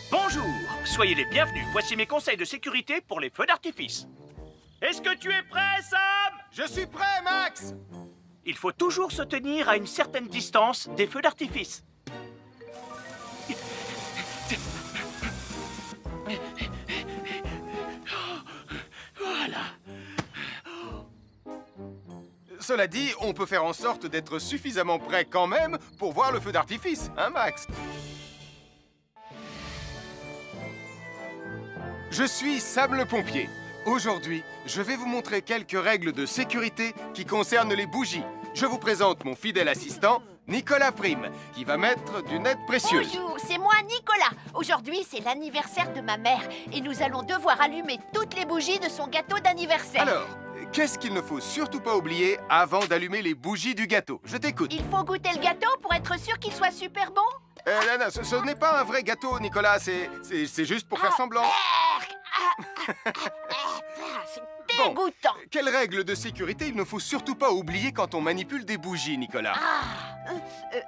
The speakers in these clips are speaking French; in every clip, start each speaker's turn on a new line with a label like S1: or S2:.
S1: Bonjour, soyez les bienvenus. Voici mes conseils de sécurité pour les feux d'artifice. Est-ce que tu es prêt, Sam?
S2: Je suis prêt, Max!
S1: Il faut toujours se tenir à une certaine distance des feux d'artifice. Voilà.
S2: Cela dit, on peut faire en sorte d'être suffisamment prêt quand même pour voir le feu d'artifice, hein, Max? Je suis Sam le pompier. Aujourd'hui, je vais vous montrer quelques règles de sécurité qui concernent les bougies. Je vous présente mon fidèle assistant, Nicolas Prime, qui va mettre d'une aide précieuse.
S3: Bonjour, c'est moi Nicolas. Aujourd'hui, c'est l'anniversaire de ma mère et nous allons devoir allumer toutes les bougies de son gâteau d'anniversaire.
S2: Alors, qu'est-ce qu'il ne faut surtout pas oublier avant d'allumer les bougies du gâteau? Je t'écoute.
S3: Il faut goûter le gâteau pour être sûr qu'il soit super bon.
S2: Non, ce n'est pas un vrai gâteau, Nicolas. C'est juste pour faire semblant.
S3: C'est dégoûtant.
S2: Quelles règles de sécurité il ne faut surtout pas oublier quand on manipule des bougies, Nicolas?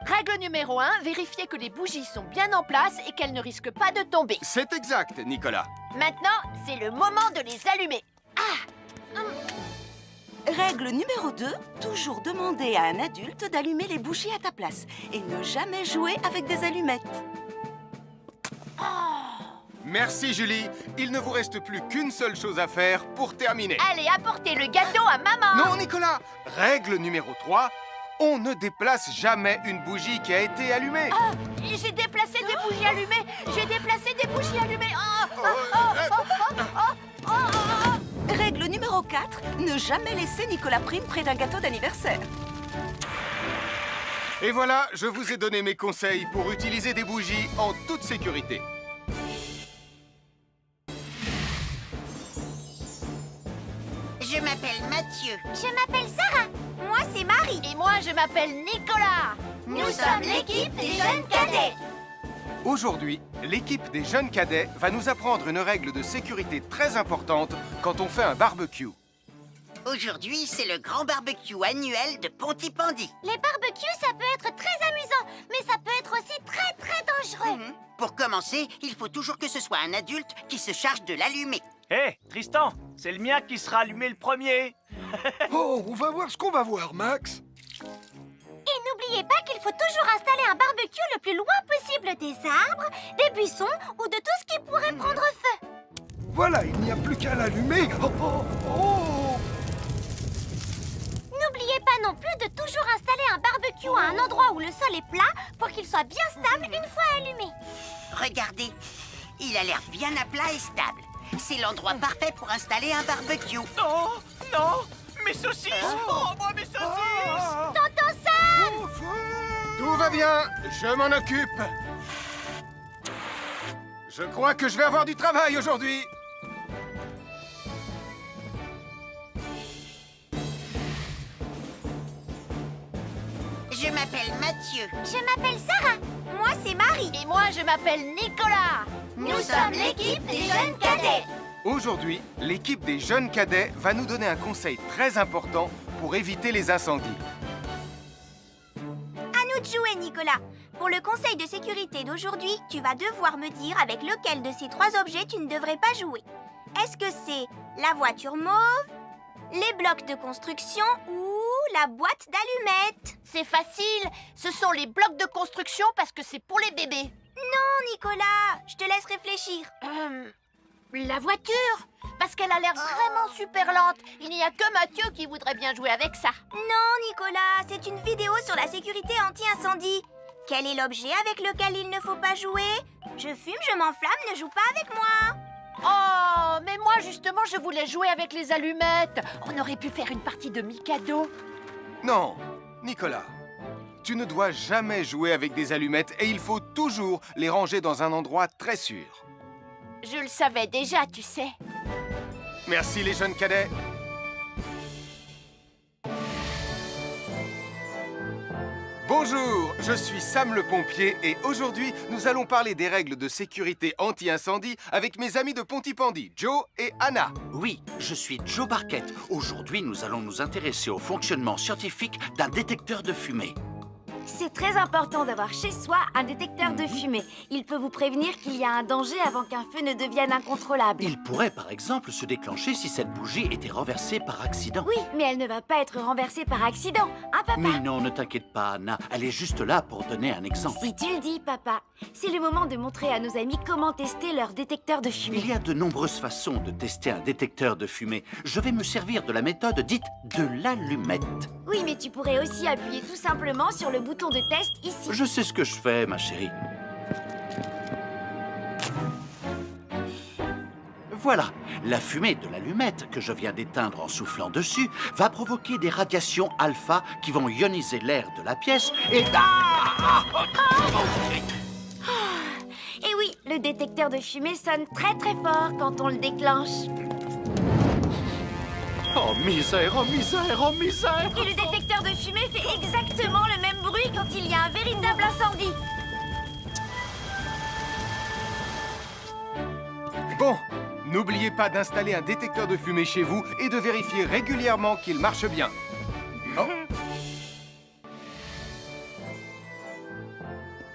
S3: Règle numéro 1, vérifier que les bougies sont bien en place et qu'elles ne risquent pas de tomber.
S2: C'est exact, Nicolas.
S3: Maintenant, c'est le moment de les allumer.
S4: Règle numéro 2, toujours demander à un adulte d'allumer les bougies à ta place et ne jamais jouer avec des allumettes.
S2: Merci, Julie. Il ne vous reste plus qu'une seule chose à faire pour terminer.
S3: Allez, apportez le gâteau à maman.
S2: Non, Nicolas. Règle numéro 3, on ne déplace jamais une bougie qui a été allumée.
S3: J'ai déplacé des bougies allumées. J'ai déplacé des bougies allumées.
S4: Règle numéro 4, ne jamais laisser Nicolas Prime près d'un gâteau d'anniversaire.
S2: Et voilà, je vous ai donné mes conseils pour utiliser des bougies en toute sécurité.
S5: Je m'appelle Mathieu.
S3: Je m'appelle Sarah. Moi, c'est Marie. Et moi, je m'appelle Nicolas. Nous sommes l'équipe des jeunes cadets.
S2: Aujourd'hui, l'équipe des jeunes cadets va nous apprendre une règle de sécurité très importante quand on fait un barbecue.
S5: Aujourd'hui, c'est le grand barbecue annuel de Pontypandy.
S3: Les barbecues, ça peut être très amusant, mais ça peut être aussi très, très dangereux.
S5: Pour commencer, il faut toujours que ce soit un adulte qui se charge de l'allumer.
S1: Hé, Tristan, c'est le mien qui sera allumé le premier.
S6: Oh, on va voir ce qu'on va voir, Max.
S3: Et n'oubliez pas qu'il faut toujours installer un barbecue le plus loin possible des arbres, des buissons ou de tout ce qui pourrait prendre feu.
S6: Voilà, il n'y a plus qu'à l'allumer. Oh, oh, oh.
S3: N'oubliez pas non plus de toujours installer un barbecue à un endroit où le sol est plat pour qu'il soit bien stable une fois allumé.
S5: Regardez, il a l'air bien à plat et stable. C'est l'endroit parfait pour installer un barbecue.
S1: Non, non, mes saucisses. Oh, moi, mes saucisses.
S3: Tonton Sam!
S6: Au feu.
S2: Tout va bien, je m'en occupe. Je crois que je vais avoir du travail aujourd'hui.
S5: Je m'appelle Mathieu.
S3: Je m'appelle Sarah. Moi, c'est Marie. Et moi, je m'appelle Nicolas. Nous sommes l'équipe des jeunes cadets.
S2: Aujourd'hui, l'équipe des jeunes cadets va nous donner un conseil très important pour éviter les incendies.
S7: À nous de jouer, Nicolas. Pour le conseil de sécurité d'aujourd'hui, tu vas devoir me dire avec lequel de ces 3 objets tu ne devrais pas jouer. Est-ce que c'est la voiture mauve, les blocs de construction ou la boîte d'allumettes?
S3: C'est facile. Ce sont les blocs de construction parce que c'est pour les bébés.
S7: Non, Nicolas, je te laisse réfléchir.
S3: La voiture, parce qu'elle a l'air vraiment super lente. Il n'y a que Mathieu qui voudrait bien jouer avec ça.
S7: Non, Nicolas, c'est une vidéo sur la sécurité anti-incendie. Quel est l'objet avec lequel il ne faut pas jouer? Je fume, je m'enflamme, ne joue pas avec moi.
S3: Oh, mais moi justement, je voulais jouer avec les allumettes. On aurait pu faire une partie de Mikado.
S2: Non, Nicolas, tu ne dois jamais jouer avec des allumettes et il faut toujours les ranger dans un endroit très sûr.
S3: Je le savais déjà, tu sais.
S2: Merci les jeunes cadets. Bonjour, je suis Sam le pompier et aujourd'hui, nous allons parler des règles de sécurité anti-incendie avec mes amis de Pontypandy, Joe et Anna.
S8: Oui, je suis Joe Barquette. Aujourd'hui, nous allons nous intéresser au fonctionnement scientifique d'un détecteur de fumée.
S9: C'est très important d'avoir chez soi un détecteur de fumée. Il peut vous prévenir qu'il y a un danger avant qu'un feu ne devienne incontrôlable.
S8: Il pourrait par exemple se déclencher si cette bougie était renversée par accident.
S9: Oui, mais elle ne va pas être renversée par accident, hein, papa?
S8: Mais non, ne t'inquiète pas, Anna. Elle est juste là pour donner un exemple.
S9: Si tu le dis, papa. C'est le moment de montrer à nos amis comment tester leur détecteur de fumée.
S8: Il y a de nombreuses façons de tester un détecteur de fumée. Je vais me servir de la méthode dite de l'allumette.
S9: Oui, mais tu pourrais aussi appuyer tout simplement sur le bouton de test ici.
S8: Je sais ce que je fais, ma chérie. Voilà, la fumée de l'allumette que je viens d'éteindre en soufflant dessus va provoquer des radiations alpha qui vont ioniser l'air de la pièce et...
S9: Et oui, le détecteur de fumée sonne très très fort quand on le déclenche.
S8: Oh misère, oh misère, oh misère!
S9: Et le détecteur de fumée fait exactement le même bruit quand il y a un véritable incendie.
S2: Bon, n'oubliez pas d'installer un détecteur de fumée chez vous et de vérifier régulièrement qu'il marche bien. Oh.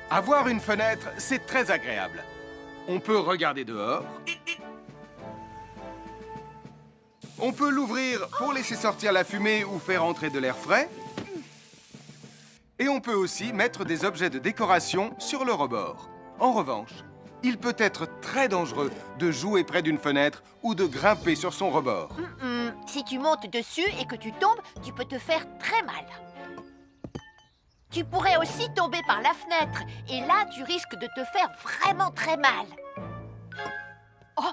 S2: Avoir une fenêtre, c'est très agréable. On peut regarder dehors. On peut l'ouvrir pour laisser sortir la fumée ou faire entrer de l'air frais. Et on peut aussi mettre des objets de décoration sur le rebord. En revanche, il peut être très dangereux de jouer près d'une fenêtre ou de grimper sur son rebord.
S10: Si tu montes dessus et que tu tombes, tu peux te faire très mal. Tu pourrais aussi tomber par la fenêtre. Et là, tu risques de te faire vraiment très mal. Oh!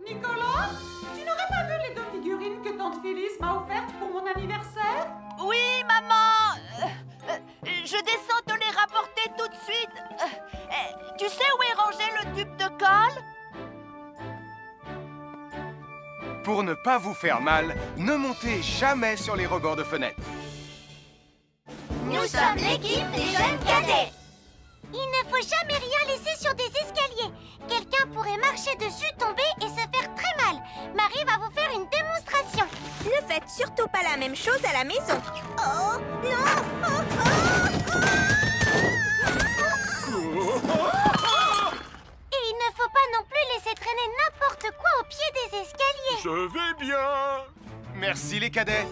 S11: Nicolas, tu n'aurais pas vu les 2 figurines que tante Phyllis m'a offertes pour mon anniversaire?
S10: Oui, maman! Je descends te les rapporter tout de suite. Tu sais où est rangé le tube de colle?
S2: Pour ne pas vous faire mal, ne montez jamais sur les rebords de fenêtres.
S7: Nous sommes l'équipe des jeunes cadets.
S3: Il ne faut jamais rien laisser sur des escaliers. Quelqu'un pourrait marcher dessus, tomber et se faire très mal. Marie va vous faire une démonstration.
S7: Ne faites surtout pas la même chose à la maison. Oh, non!
S3: Et il ne faut pas non plus laisser traîner n'importe quoi au pied des escaliers.
S1: Je vais bien.
S2: Merci les cadets.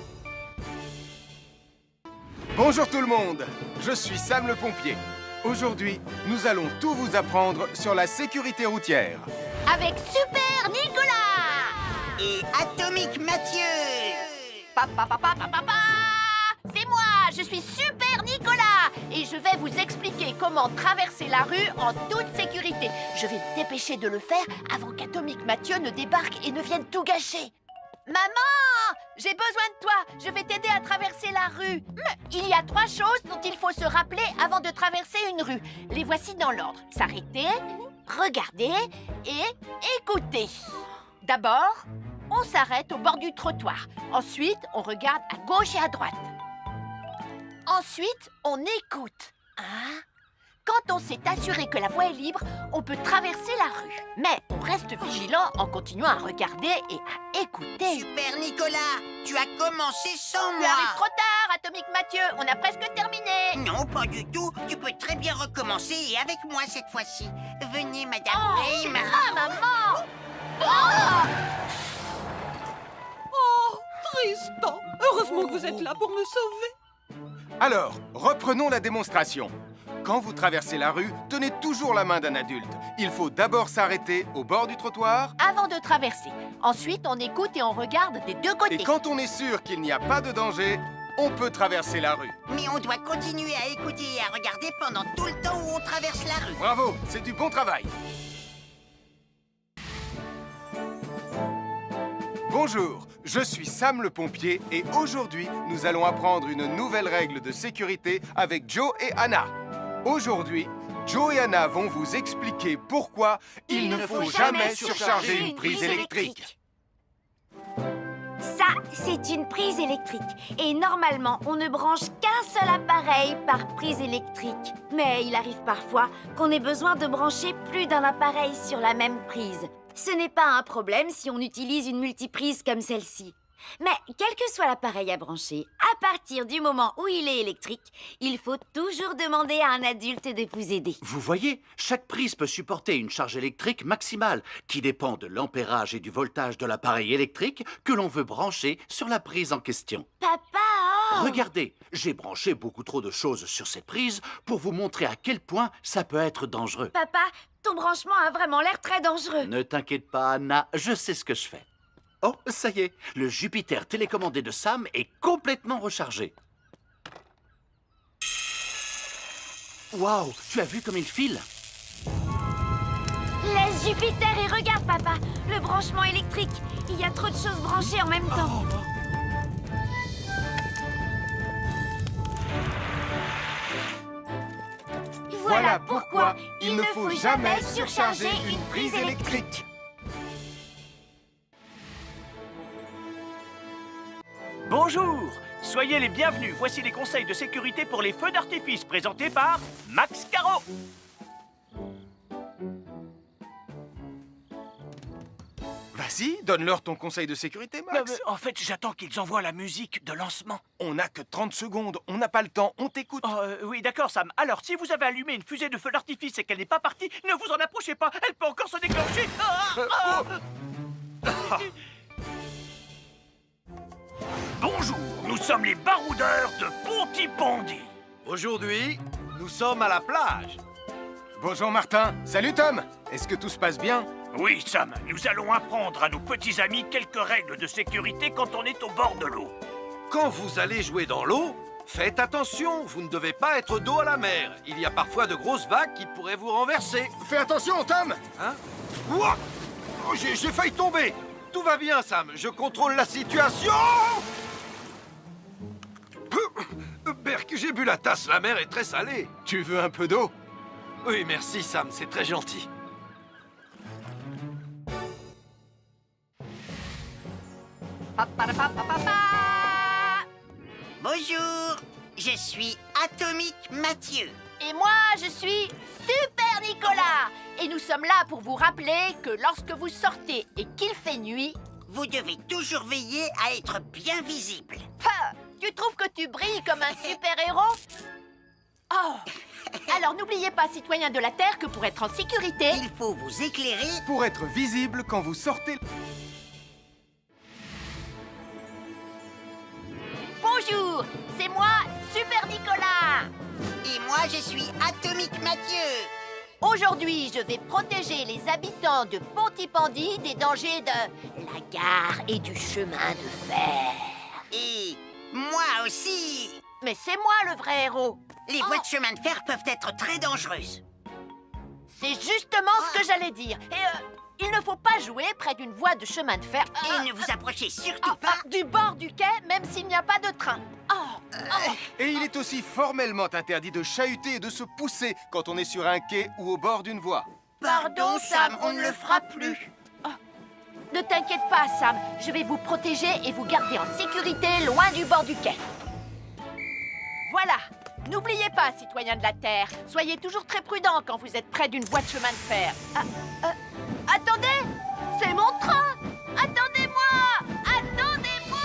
S2: Bonjour tout le monde, je suis Sam le pompier. Aujourd'hui, nous allons tout vous apprendre sur la sécurité routière.
S10: Avec Super Nicolas!
S5: Et Atomique Mathieu!
S10: C'est moi, je suis Super Nicolas! Et je vais vous expliquer comment traverser la rue en toute sécurité. Je vais me dépêcher de le faire avant qu'Atomique Mathieu ne débarque et ne vienne tout gâcher. Maman! J'ai besoin de toi! Je vais t'aider à traverser la rue. Il y a 3 choses dont il faut se rappeler avant de traverser une rue. Les voici dans l'ordre. S'arrêter, regarder et écouter. D'abord, on s'arrête au bord du trottoir. Ensuite, on regarde à gauche et à droite. Ensuite, on écoute. Quand on s'est assuré que la voie est libre, on peut traverser la rue. Mais on reste vigilant en continuant à regarder et à écouter.
S5: Super Nicolas, tu as commencé sans
S10: Tu
S5: moi.
S10: arrives trop tard, Atomique Mathieu. On a presque terminé.
S5: Non, pas du tout. Tu peux très bien recommencer et avec moi cette fois-ci. Venez, Madame Prim.
S10: Maman!
S11: Oh, Tristan! Heureusement que vous êtes là pour me sauver.
S2: Alors, reprenons la démonstration. Quand vous traversez la rue, tenez toujours la main d'un adulte. Il faut d'abord s'arrêter au bord du trottoir.
S10: Avant de traverser. Ensuite, on écoute et on regarde des 2 côtés.
S2: Et quand on est sûr qu'il n'y a pas de danger, on peut traverser la rue.
S5: Mais on doit continuer à écouter et à regarder pendant tout le temps où on traverse la rue.
S2: Bravo, c'est du bon travail. Bonjour, je suis Sam le pompier et aujourd'hui, nous allons apprendre une nouvelle règle de sécurité avec Joe et Anna. Aujourd'hui, Joe et Anna vont vous expliquer pourquoi il ne faut jamais surcharger une prise électrique.
S9: Ça, c'est une prise électrique. Et normalement, on ne branche qu'un seul appareil par prise électrique. Mais il arrive parfois qu'on ait besoin de brancher plus d'un appareil sur la même prise. Ce n'est pas un problème si on utilise une multiprise comme celle-ci. Mais quel que soit l'appareil à brancher, à partir du moment où il est électrique, il faut toujours demander à un adulte de vous aider.
S8: Vous voyez, chaque prise peut supporter une charge électrique maximale qui dépend de l'ampérage et du voltage de l'appareil électrique que l'on veut brancher sur la prise en question.
S9: Papa, oh!
S8: Regardez, j'ai branché beaucoup trop de choses sur cette prise pour vous montrer à quel point ça peut être dangereux.
S9: Papa, ton branchement a vraiment l'air très dangereux.
S8: Ne t'inquiète pas, Anna, je sais ce que je fais. Oh, ça y est, le Jupiter télécommandé de Sam est complètement rechargé. Waouh, tu as vu comme il file?
S9: Laisse Jupiter et regarde, papa. Le branchement électrique. Il y a trop de choses branchées en même temps.
S2: Voilà pourquoi il ne faut jamais surcharger une prise électrique.
S1: Bonjour, soyez les bienvenus. Voici les conseils de sécurité pour les feux d'artifice présentés par Max Caro.
S2: Vas-y, donne-leur ton conseil de sécurité, Max.
S1: En fait, j'attends qu'ils envoient la musique de lancement.
S2: On n'a que 30 secondes, on n'a pas le temps, on t'écoute.
S1: Oui, d'accord, Sam. Alors, si vous avez allumé une fusée de feu d'artifice et qu'elle n'est pas partie, ne vous en approchez pas. Elle peut encore se déclencher. Bonjour, nous sommes les baroudeurs de Pontypandy.
S12: Aujourd'hui, nous sommes à la plage.
S2: Bonjour Martin. Salut Tom. Est-ce que tout se passe bien?
S1: Oui, Sam, nous allons apprendre à nos petits amis quelques règles de sécurité quand on est au bord de l'eau.
S12: Quand vous allez jouer dans l'eau, faites attention, vous ne devez pas être dos à la mer. Il y a parfois de grosses vagues qui pourraient vous renverser.
S2: Fais attention, Tom.
S12: Hein? Ouah! Oh, j'ai failli tomber. Tout va bien, Sam, je contrôle la situation. Berk, j'ai bu la tasse, la mer est très salée.
S2: Tu veux un peu d'eau?
S12: Oui, merci, Sam, c'est très gentil.
S5: Bonjour, je suis Atomique Mathieu.
S10: Et moi, je suis Super Nicolas. Et nous sommes là pour vous rappeler que lorsque vous sortez et qu'il fait nuit,
S5: Vous devez toujours veiller à être bien visible.
S10: tu trouves que tu brilles comme un super-héros? Oh! Alors n'oubliez pas, citoyens de la Terre, que pour être en sécurité,
S5: Il faut vous éclairer.
S2: Pour être visible quand vous sortez...
S10: bonjour, c'est moi, Super Nicolas.
S5: Et moi, je suis Atomique Mathieu.
S10: Aujourd'hui, je vais protéger les habitants de Pontypandy des dangers de la gare et du chemin de fer.
S5: Et moi aussi.
S10: Mais c'est moi le vrai héros.
S5: Les voies de chemin de fer peuvent être très dangereuses.
S10: C'est justement ce que j'allais dire. Et il ne faut pas jouer près d'une voie de chemin de fer.
S5: Et ne vous approchez surtout pas.
S10: Du bord du quai, même s'il n'y a pas de train.
S2: Et il est aussi formellement interdit de chahuter et de se pousser quand on est sur un quai ou au bord d'une voie.
S5: Pardon, Sam, on ne le fera plus.
S10: Ne t'inquiète pas, Sam. Je vais vous protéger et vous garder en sécurité loin du bord du quai. Voilà. N'oubliez pas, citoyens de la Terre, soyez toujours très prudents quand vous êtes près d'une voie de chemin de fer. Attendez! C'est mon train! Attendez-moi! Attendez-moi!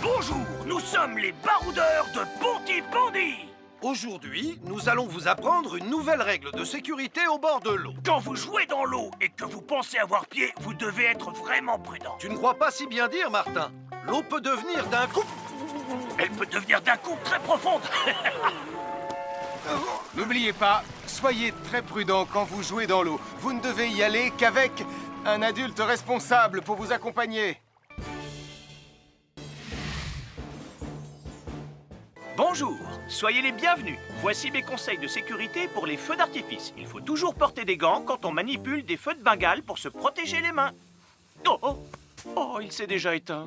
S1: Bonjour, nous sommes les baroudeurs de Pontypandy.
S12: Aujourd'hui, nous allons vous apprendre une nouvelle règle de sécurité au bord de l'eau.
S1: Quand vous jouez dans l'eau et que vous pensez avoir pied, vous devez être vraiment prudent.
S12: Tu ne crois pas si bien dire, Martin. L'eau peut devenir d'un coup...
S1: Elle peut devenir d'un coup très profonde.
S2: N'oubliez pas, soyez très prudent quand vous jouez dans l'eau. Vous ne devez y aller qu'avec un adulte responsable pour vous accompagner.
S1: Bonjour, soyez les bienvenus. Voici mes conseils de sécurité pour les feux d'artifice. Il faut toujours porter des gants quand on manipule des feux de Bengale pour se protéger les mains. Oh, il s'est déjà éteint.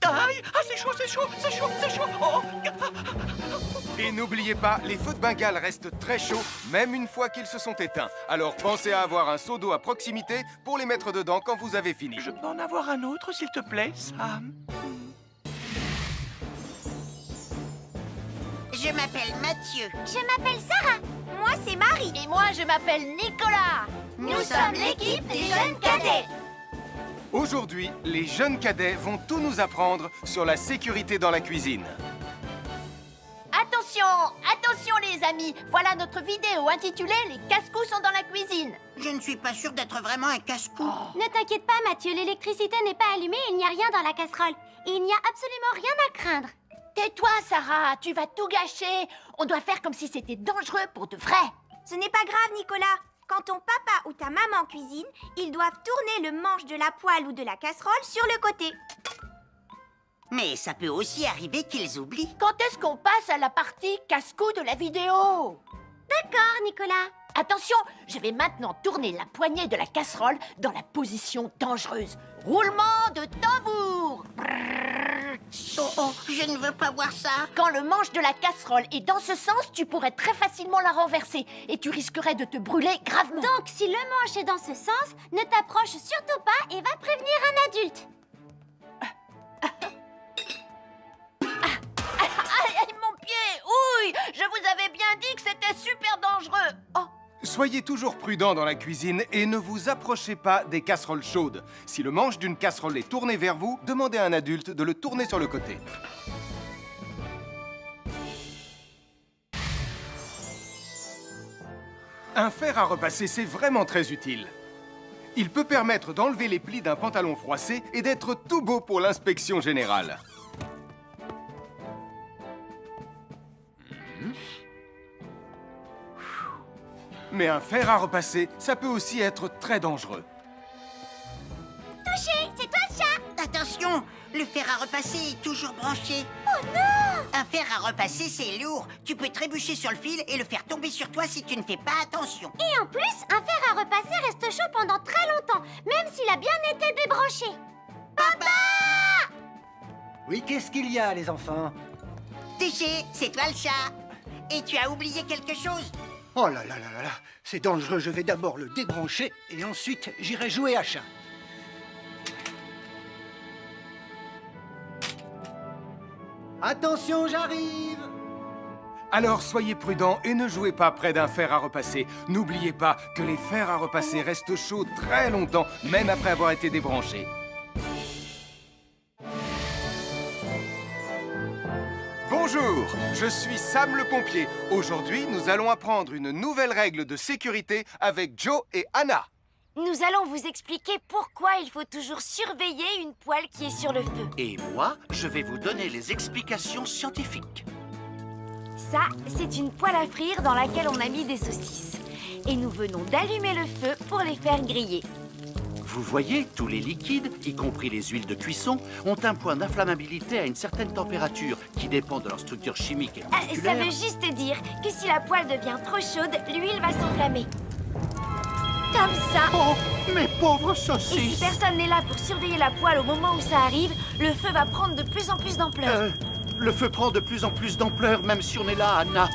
S1: Aïe, c'est chaud, c'est chaud, c'est chaud, c'est chaud.
S2: Et n'oubliez pas, les feux de Bengale restent très chauds, même une fois qu'ils se sont éteints. Alors pensez à avoir un seau d'eau à proximité pour les mettre dedans quand vous avez fini.
S1: Je peux en avoir un autre, s'il te plaît, Sam?
S5: Je m'appelle Mathieu.
S3: Je m'appelle Sarah. Moi, c'est Marie.
S10: Et moi, je m'appelle Nicolas.
S3: Nous sommes l'équipe des jeunes cadets.
S2: Aujourd'hui, les jeunes cadets vont tout nous apprendre sur la sécurité dans la cuisine.
S10: Attention, attention les amis. Voilà notre vidéo intitulée « Les casse-cous sont dans la cuisine ».
S5: Je ne suis pas sûre d'être vraiment un casse-cou.
S3: Ne t'inquiète pas, Mathieu, l'électricité n'est pas allumée et il n'y a rien dans la casserole. Et il n'y a absolument rien à craindre.
S10: Tais-toi, Sarah, tu vas tout gâcher. On doit faire comme si c'était dangereux pour de vrai.
S7: Ce n'est pas grave, Nicolas. Quand ton papa ou ta maman cuisine, ils doivent tourner le manche de la poêle ou de la casserole sur le côté.
S5: Mais ça peut aussi arriver qu'ils oublient.
S10: Quand est-ce qu'on passe à la partie casse-cou de la vidéo?
S3: D'accord, Nicolas.
S10: Attention, je vais maintenant tourner la poignée de la casserole dans la position dangereuse. Roulement de tambour.
S5: Oh, je ne veux pas voir ça.
S10: Quand le manche de la casserole est dans ce sens, tu pourrais très facilement la renverser et tu risquerais de te brûler gravement.
S3: Donc, si le manche est dans ce sens, ne t'approche surtout pas et va prévenir un adulte.
S10: Aïe, mon pied! Ouille! Je vous avais bien dit que c'était super dangereux. Oh!
S2: Soyez toujours prudents dans la cuisine et ne vous approchez pas des casseroles chaudes. Si le manche d'une casserole est tourné vers vous, demandez à un adulte de le tourner sur le côté. Un fer à repasser, c'est vraiment très utile. Il peut permettre d'enlever les plis d'un pantalon froissé et d'être tout beau pour l'inspection générale. Mais un fer à repasser, ça peut aussi être très dangereux.
S3: Touché, c'est toi le chat.
S5: Attention, le fer à repasser est toujours branché.
S3: Oh non!
S5: Un fer à repasser, c'est lourd. Tu peux trébucher sur le fil et le faire tomber sur toi si tu ne fais pas attention.
S3: Et en plus, un fer à repasser reste chaud pendant très longtemps, même s'il a bien été débranché. Papa!
S13: Oui, qu'est-ce qu'il y a, les enfants?
S5: Touché, c'est toi le chat. Et tu as oublié quelque chose?
S13: Oh là là là là là, c'est dangereux, je vais d'abord le débrancher et ensuite j'irai jouer à chat. Attention, j'arrive!
S2: Alors soyez prudents et ne jouez pas près d'un fer à repasser. N'oubliez pas que les fers à repasser restent chauds très longtemps, même après avoir été débranchés. Bonjour, je suis Sam le pompier. Aujourd'hui, nous allons apprendre une nouvelle règle de sécurité avec Joe et Anna.
S9: Nous allons vous expliquer pourquoi il faut toujours surveiller une poêle qui est sur le feu.
S8: Et moi, je vais vous donner les explications scientifiques.
S9: Ça, c'est une poêle à frire dans laquelle on a mis des saucisses. Et nous venons d'allumer le feu pour les faire griller.
S8: Vous voyez, tous les liquides, y compris les huiles de cuisson, ont un point d'inflammabilité à une certaine température qui dépend de leur structure chimique et
S9: Ça
S8: moléculaire.
S9: veut juste dire que si la poêle devient trop chaude, l'huile va s'enflammer. Comme ça.
S8: Oh, mes pauvres
S9: Et si
S8: saucisses!
S9: personne n'est là pour surveiller la poêle au moment où ça arrive, le feu va prendre de plus en plus d'ampleur.
S8: Le feu prend de plus en plus d'ampleur, même si on est là, Anna.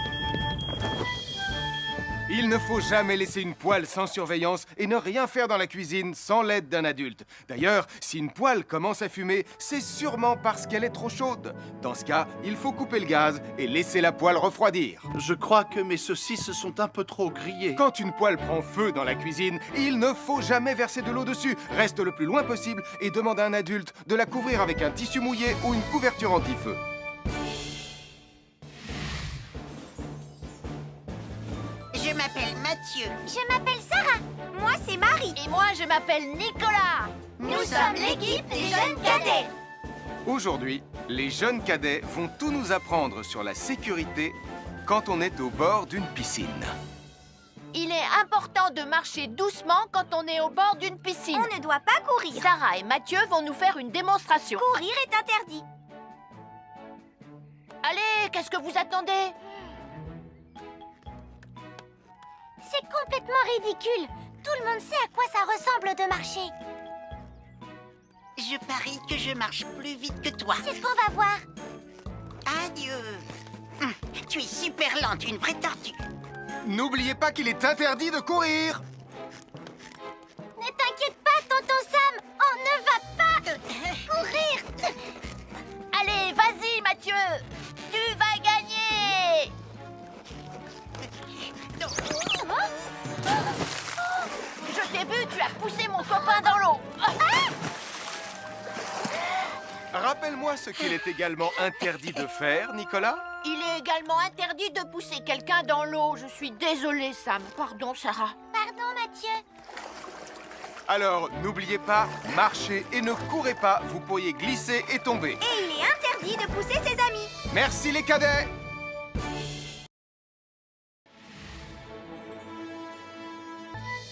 S2: Il ne faut jamais laisser une poêle sans surveillance et ne rien faire dans la cuisine sans l'aide d'un adulte. D'ailleurs, si une poêle commence à fumer, c'est sûrement parce qu'elle est trop chaude. Dans ce cas, il faut couper le gaz et laisser la poêle refroidir.
S8: Je crois que mes saucisses sont un peu trop grillées.
S2: Quand une poêle prend feu dans la cuisine, il ne faut jamais verser de l'eau dessus. Reste le plus loin possible et demande à un adulte de la couvrir avec un tissu mouillé ou une couverture anti-feu.
S5: Je m'appelle Mathieu.
S3: Je m'appelle Sarah.
S7: Moi, c'est Marie.
S10: Et moi, je m'appelle Nicolas.
S7: Nous sommes l'équipe des jeunes cadets.
S2: Aujourd'hui, les jeunes cadets vont tout nous apprendre sur la sécurité quand on est au bord d'une piscine.
S10: Il est important de marcher doucement quand on est au bord d'une piscine.
S7: On ne doit pas courir.
S10: Sarah et Mathieu vont nous faire une démonstration.
S7: Courir est interdit.
S10: Allez, qu'est-ce que vous attendez?
S3: C'est complètement ridicule. Tout le monde sait à quoi ça ressemble de marcher.
S5: Je parie que je marche plus vite que toi.
S3: C'est ce qu'on va voir.
S5: Adieu. Tu es super lente, une vraie tortue.
S2: N'oubliez pas qu'il est interdit de courir.
S3: Ne t'inquiète pas, tonton Sam. On ne va pas courir.
S10: Allez, vas-y, Mathieu. Tu vas gagner. Je t'ai vu, tu as poussé mon copain dans l'eau.
S2: Rappelle-moi ce qu'il est également interdit de faire, Nicolas.
S10: Il est également interdit de pousser quelqu'un dans l'eau. Je suis désolée, Sam. Pardon, Sarah.
S3: Pardon, Mathieu.
S2: Alors, n'oubliez pas, marchez et ne courez pas, vous pourriez glisser et tomber.
S7: Et il est interdit de pousser ses amis.
S2: Merci les cadets.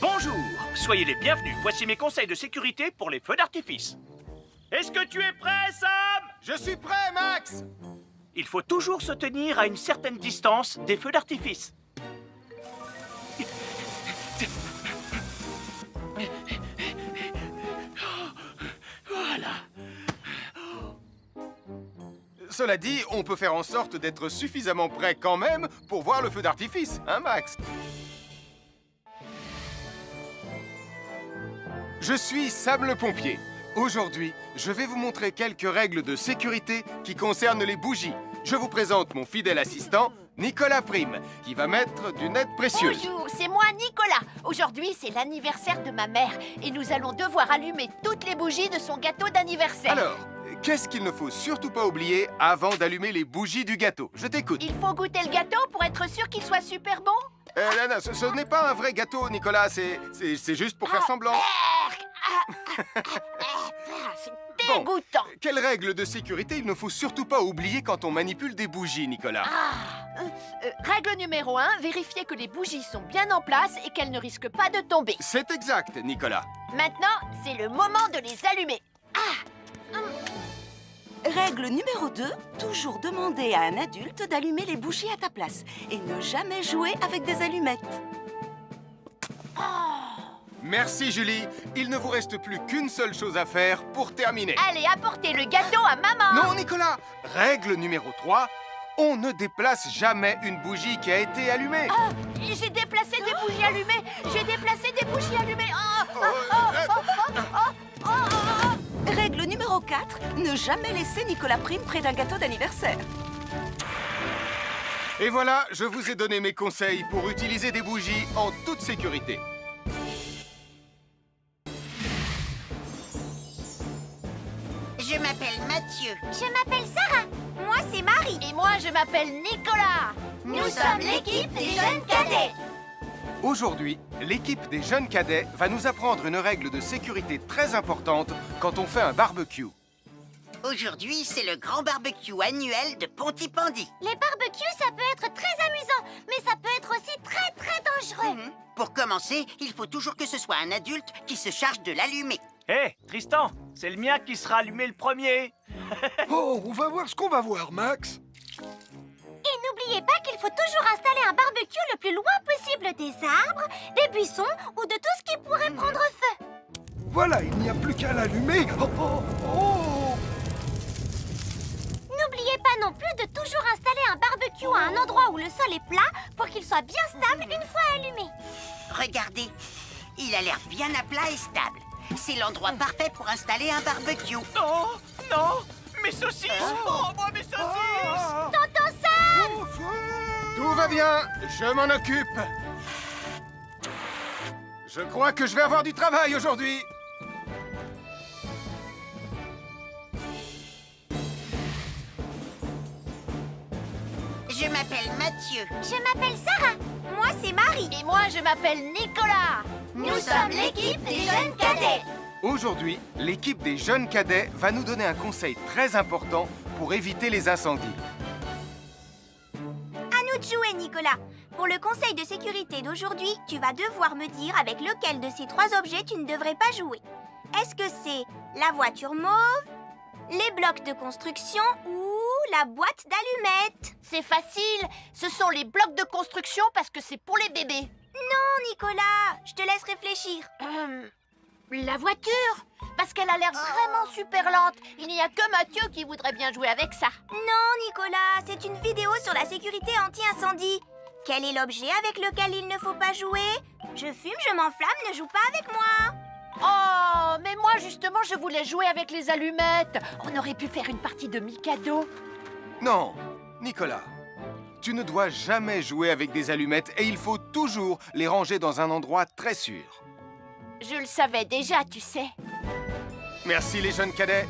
S1: Bonjour, soyez les bienvenus. Voici mes conseils de sécurité pour les feux d'artifice. Est-ce que tu es prêt, Sam?
S2: Je suis prêt, Max.
S1: Il faut toujours se tenir à une certaine distance des feux d'artifice. Voilà.
S2: Cela dit, on peut faire en sorte d'être suffisamment prêt quand même pour voir le feu d'artifice, hein, Max? Je suis Sam le pompier. Aujourd'hui, je vais vous montrer quelques règles de sécurité qui concernent les bougies. Je vous présente mon fidèle assistant, Nicolas Prime, qui va mettre d'une aide précieuse.
S10: Bonjour, c'est moi, Nicolas. Aujourd'hui, c'est l'anniversaire de ma mère et nous allons devoir allumer toutes les bougies de son gâteau d'anniversaire.
S2: Alors, qu'est-ce qu'il ne faut surtout pas oublier avant d'allumer les bougies du gâteau? Je t'écoute.
S10: Il faut goûter le gâteau pour être sûr qu'il soit super bon?
S2: Non, ce n'est pas un vrai gâteau, Nicolas. C'est juste pour faire semblant.
S10: C'est dégoûtant.
S2: Quelles règles de sécurité il ne faut surtout pas oublier quand on manipule des bougies, Nicolas?
S10: Règle numéro 1, vérifier que les bougies sont bien en place et qu'elles ne risquent pas de tomber.
S2: C'est exact, Nicolas.
S10: Maintenant, c'est le moment de les allumer.
S4: Règle numéro 2, toujours demander à un adulte d'allumer les bougies à ta place et ne jamais jouer avec des allumettes.
S2: Merci, Julie. Il ne vous reste plus qu'une seule chose à faire pour terminer.
S10: Allez, apportez le gâteau à maman.
S2: Non, Nicolas. Règle numéro 3, on ne déplace jamais une bougie qui a été allumée.
S10: J'ai déplacé des bougies allumées. J'ai déplacé des bougies allumées.
S4: Règle numéro 4, ne jamais laisser Nicolas Prime près d'un gâteau d'anniversaire.
S2: Et voilà, je vous ai donné mes conseils pour utiliser des bougies en toute sécurité.
S5: Je m'appelle Mathieu.
S7: Je m'appelle Sarah. Moi, c'est Marie.
S10: Et moi, je m'appelle Nicolas.
S7: Nous sommes l'équipe des jeunes cadets.
S2: Aujourd'hui, l'équipe des jeunes cadets va nous apprendre une règle de sécurité très importante quand on fait un barbecue.
S5: Aujourd'hui, c'est le grand barbecue annuel de Pontypandy.
S3: Les barbecues, ça peut être très amusant, mais ça peut être aussi très dangereux.
S5: Pour commencer, il faut toujours que ce soit un adulte qui se charge de l'allumer.
S1: Hé, Tristan, c'est le mien qui sera allumé le premier.
S6: Oh, on va voir ce qu'on va voir, Max.
S3: Et n'oubliez pas qu'il faut toujours installer un barbecue le plus loin possible des arbres, des buissons ou de tout ce qui pourrait prendre feu.
S6: Voilà, il n'y a plus qu'à l'allumer. Oh.
S3: N'oubliez pas non plus de toujours installer un barbecue à un endroit où le sol est plat pour qu'il soit bien stable une fois allumé.
S5: Regardez, il a l'air bien à plat et stable. C'est l'endroit parfait pour installer un barbecue.
S1: Non, non, mes saucisses. Oh, moi, mes saucisses.
S3: Tonton Sam!
S2: Tout va bien, je m'en occupe. Je crois que je vais avoir du travail aujourd'hui.
S5: Je m'appelle Mathieu.
S7: Je m'appelle Sarah. Moi, c'est Marie.
S10: Et moi, je m'appelle Nicolas.
S7: Nous sommes l'équipe des jeunes cadets.
S2: Aujourd'hui, l'équipe des jeunes cadets va nous donner un conseil très important pour éviter les incendies.
S7: À nous de jouer, Nicolas. Pour le conseil de sécurité d'aujourd'hui, tu vas devoir me dire avec lequel de ces 3 objets tu ne devrais pas jouer. Est-ce que c'est la voiture mauve, les blocs de construction ou la boîte d'allumettes?
S10: C'est facile. Ce sont les blocs de construction parce que c'est pour les bébés.
S7: Non, Nicolas, je te laisse réfléchir.
S10: La voiture, parce qu'elle a l'air vraiment super lente. Il n'y a que Mathieu qui voudrait bien jouer avec ça.
S7: Non, Nicolas, c'est une vidéo sur la sécurité anti-incendie. Quel est l'objet avec lequel il ne faut pas jouer? Je fume, je m'enflamme, ne joue pas avec moi.
S10: Oh, mais moi justement, je voulais jouer avec les allumettes. On aurait pu faire une partie de Mikado.
S2: Non, Nicolas, tu ne dois jamais jouer avec des allumettes et il faut toujours les ranger dans un endroit très sûr.
S10: Je le savais déjà, tu sais.
S2: Merci les jeunes cadets.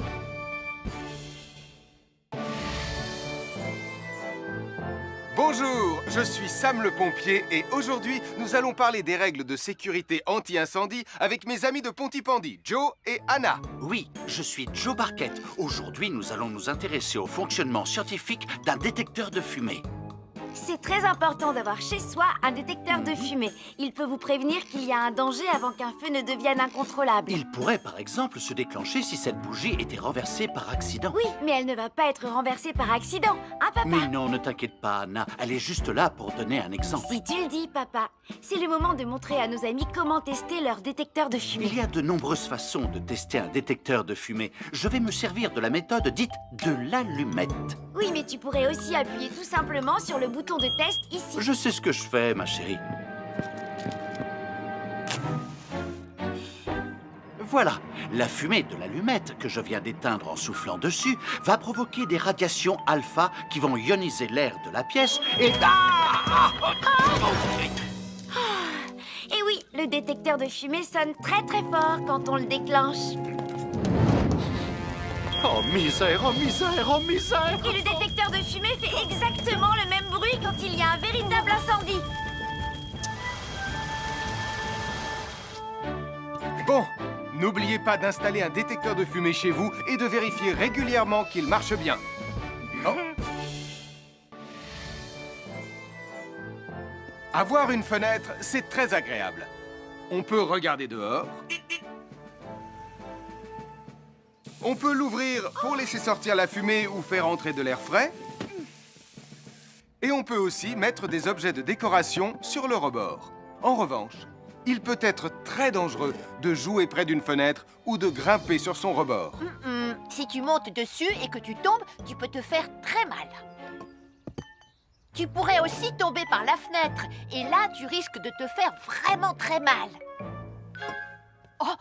S2: Bonjour, je suis Sam le pompier et aujourd'hui, nous allons parler des règles de sécurité anti-incendie avec mes amis de Pontypandy, Joe et Anna.
S8: Oui, je suis Joe Barquette. Aujourd'hui, nous allons nous intéresser au fonctionnement scientifique d'un détecteur de fumée.
S9: C'est très important d'avoir chez soi un détecteur de fumée. Il peut vous prévenir qu'il y a un danger avant qu'un feu ne devienne incontrôlable.
S8: Il pourrait, par exemple, se déclencher si cette bougie était renversée par accident.
S9: Oui, mais elle ne va pas être renversée par accident, hein, papa?
S8: Mais non, ne t'inquiète pas, Anna. Elle est juste là pour donner un exemple.
S9: Si tu le dis, papa. C'est le moment de montrer à nos amis comment tester leur détecteur de fumée.
S8: Il y a de nombreuses façons de tester un détecteur de fumée. Je vais me servir de la méthode dite de l'allumette.
S9: Oui, mais tu pourrais aussi appuyer tout simplement sur le bouton de test ici.
S8: Je sais ce que je fais, ma chérie. Voilà, la fumée de l'allumette que je viens d'éteindre en soufflant dessus va provoquer des radiations alpha qui vont ioniser l'air de la pièce et...
S9: Et oui, le détecteur de fumée sonne très très fort quand on le déclenche.
S8: Oh misère, oh misère, oh misère!
S9: Et le détecteur de fumée fait exactement le même bruit quand il y a un véritable incendie.
S2: Bon, n'oubliez pas d'installer un détecteur de fumée chez vous et de vérifier régulièrement qu'il marche bien. Oh. Avoir une fenêtre, c'est très agréable. On peut regarder dehors. On peut l'ouvrir pour laisser sortir la fumée ou faire entrer de l'air frais. Et on peut aussi mettre des objets de décoration sur le rebord. En revanche, il peut être très dangereux de jouer près d'une fenêtre ou de grimper sur son rebord.
S10: Si tu montes dessus et que tu tombes, tu peux te faire très mal. Tu pourrais aussi tomber par la fenêtre. Et là, tu risques de te faire vraiment très mal. Oh!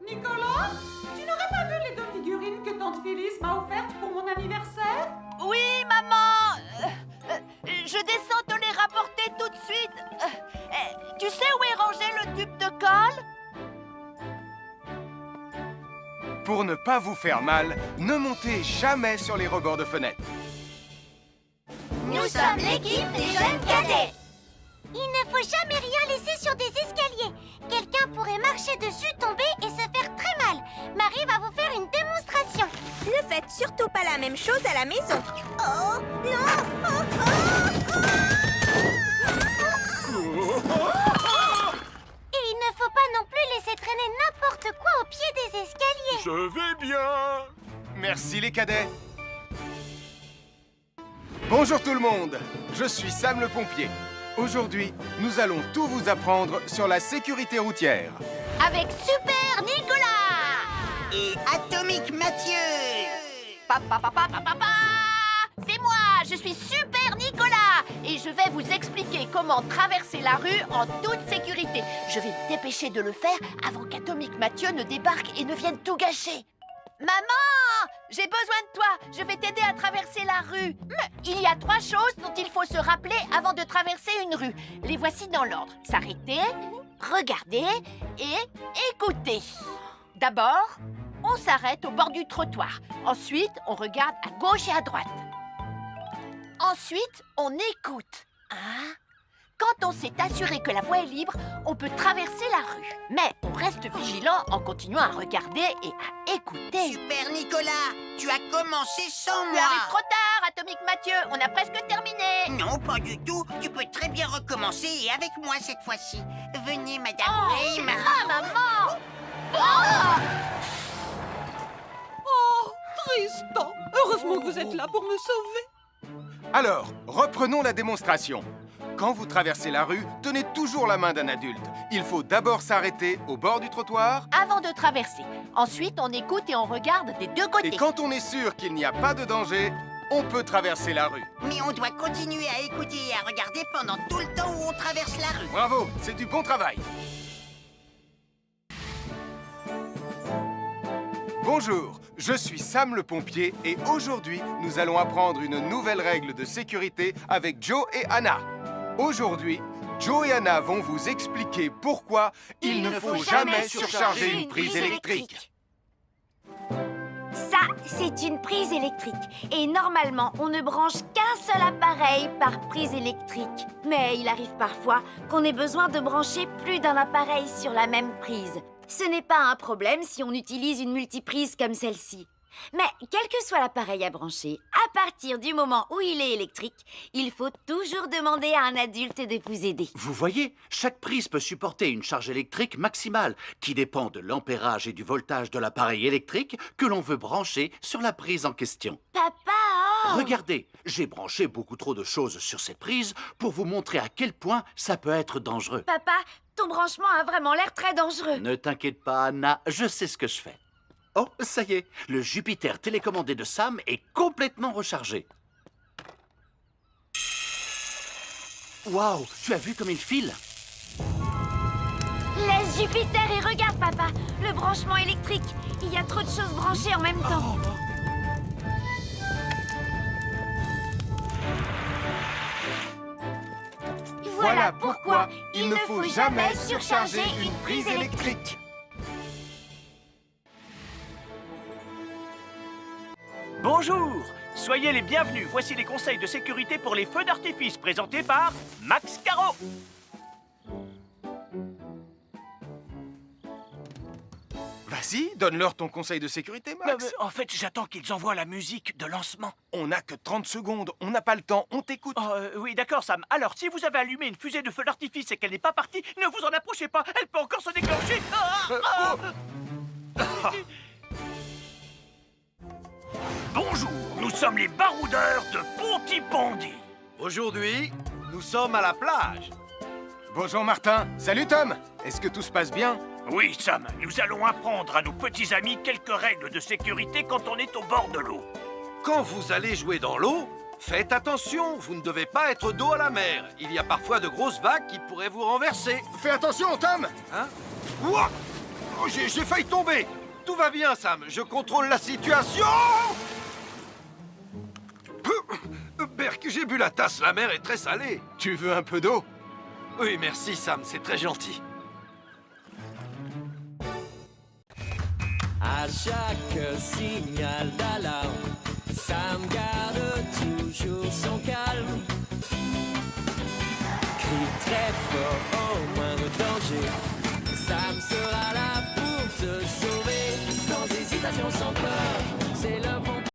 S11: Nicolas, tu n'aurais pas vu les 2 figurines que tante Phyllis m'a offertes pour mon anniversaire?
S10: Oui, maman! Je descends te les rapporter tout de suite. Tu sais où est rangé le tube de colle?
S2: Pour ne pas vous faire mal, ne montez jamais sur les rebords de fenêtres.
S7: Nous sommes l'équipe des jeunes cadets.
S3: Il ne faut jamais rien laisser sur des escaliers. Quelqu'un pourrait marcher dessus, tomber et se faire très mal. Marie va vous faire une démonstration.
S7: Ne faites surtout pas la même chose à la maison. Oh, non!
S3: Et il ne faut pas non plus laisser traîner n'importe quoi au pied des escaliers.
S2: Je vais bien. Merci les cadets. Bonjour tout le monde, je suis Sam le pompier. Aujourd'hui, nous allons tout vous apprendre sur la sécurité routière.
S10: Avec Super Nicolas!
S5: Et Atomique Mathieu!
S10: C'est moi, je suis Super Nicolas! Et je vais vous expliquer comment traverser la rue en toute sécurité. Je vais me dépêcher de le faire avant qu'Atomique Mathieu ne débarque et ne vienne tout gâcher. Maman! J'ai besoin de toi! Je vais t'aider à traverser la rue. Il y a 3 choses dont il faut se rappeler avant de traverser une rue. Les voici dans l'ordre. S'arrêter, regarder et écouter. D'abord, on s'arrête au bord du trottoir. Ensuite, on regarde à gauche et à droite. Ensuite, on écoute. Hein? Quand on s'est assuré que la voie est libre, on peut traverser la rue. Mais on reste vigilant en continuant à regarder et à écouter.
S5: Super Nicolas, tu as commencé sans
S10: Tu
S5: moi.
S10: arrives trop tard, Atomique Mathieu. On a presque terminé.
S5: Non, pas du tout. Tu peux très bien recommencer et avec moi cette fois-ci. Venez, Madame Rayma.
S10: Ah, maman!
S11: Oh, Tristan! Heureusement que vous êtes là pour me sauver.
S2: Alors, reprenons la démonstration. Quand vous traversez la rue, tenez toujours la main d'un adulte. Il faut d'abord s'arrêter au bord du trottoir.
S10: Avant de traverser. Ensuite, on écoute et on regarde des 2 côtés.
S2: Et quand on est sûr qu'il n'y a pas de danger, on peut traverser la rue.
S5: Mais on doit continuer à écouter et à regarder pendant tout le temps où on traverse la rue.
S2: Bravo, c'est du bon travail. Bonjour, je suis Sam le pompier et aujourd'hui, nous allons apprendre une nouvelle règle de sécurité avec Joe et Anna. Aujourd'hui, Joe et Anna vont vous expliquer pourquoi il ne faut jamais surcharger une prise électrique.
S9: Ça, C'est une prise électrique. Et normalement, on ne branche qu'un seul appareil par prise électrique. Mais il arrive parfois qu'on ait besoin de brancher plus d'un appareil sur la même prise. Ce n'est pas un problème si on utilise une multiprise comme celle-ci. Mais quel que soit l'appareil à brancher, à partir du moment où il est électrique, il faut toujours demander à un adulte de vous aider.
S8: Vous voyez, chaque prise peut supporter une charge électrique maximale qui dépend de l'ampérage et du voltage de l'appareil électrique que l'on veut brancher sur la prise en question.
S9: Papa, oh!
S8: Regardez, j'ai branché beaucoup trop de choses sur cette prise pour vous montrer à quel point ça peut être dangereux.
S9: Papa, ton branchement a vraiment l'air très dangereux.
S8: Ne t'inquiète pas, Anna, je sais ce que je fais. Oh, ça y est, le Jupiter télécommandé de Sam est complètement rechargé. Waouh, tu as vu comme il file?
S9: Laisse Jupiter et regarde, papa. Le branchement électrique. Il y a trop de choses branchées en même temps.
S2: Voilà pourquoi il ne faut jamais surcharger une prise électrique.
S1: Bonjour, soyez les bienvenus. Voici les conseils de sécurité pour les feux d'artifice présentés par Max Caro.
S2: Vas-y, donne-leur ton conseil de sécurité, Max.
S1: En fait, j'attends qu'ils envoient la musique de lancement.
S2: On n'a que 30 secondes, on n'a pas le temps, on t'écoute.
S1: Oui, d'accord, Sam. Alors, si vous avez allumé une fusée de feu d'artifice et qu'elle n'est pas partie, ne vous en approchez pas. Elle peut encore se déclencher. Bonjour, nous sommes les baroudeurs de Pontypandy.
S12: Aujourd'hui, nous sommes à la plage.
S2: Bonjour Martin. Salut Tom. Est-ce que tout se passe bien?
S1: Oui, Sam, nous allons apprendre à nos petits amis quelques règles de sécurité quand on est au bord de l'eau.
S12: Quand vous allez jouer dans l'eau, faites attention, vous ne devez pas être dos à la mer. Il y a parfois de grosses vagues qui pourraient vous renverser.
S2: Fais attention, Tom.
S12: Hein? Ouah! Oh, j'ai failli tomber. Tout va bien, Sam, je contrôle la situation. Berk, j'ai bu la tasse, la mer est très salée.
S2: Tu veux un peu d'eau?
S12: Oui, merci, Sam, c'est très gentil.
S14: À chaque signal d'alarme, Sam garde toujours son calme. Crie très fort au moindre danger, Sam sera là pour te sauver, sans hésitation, sans peur.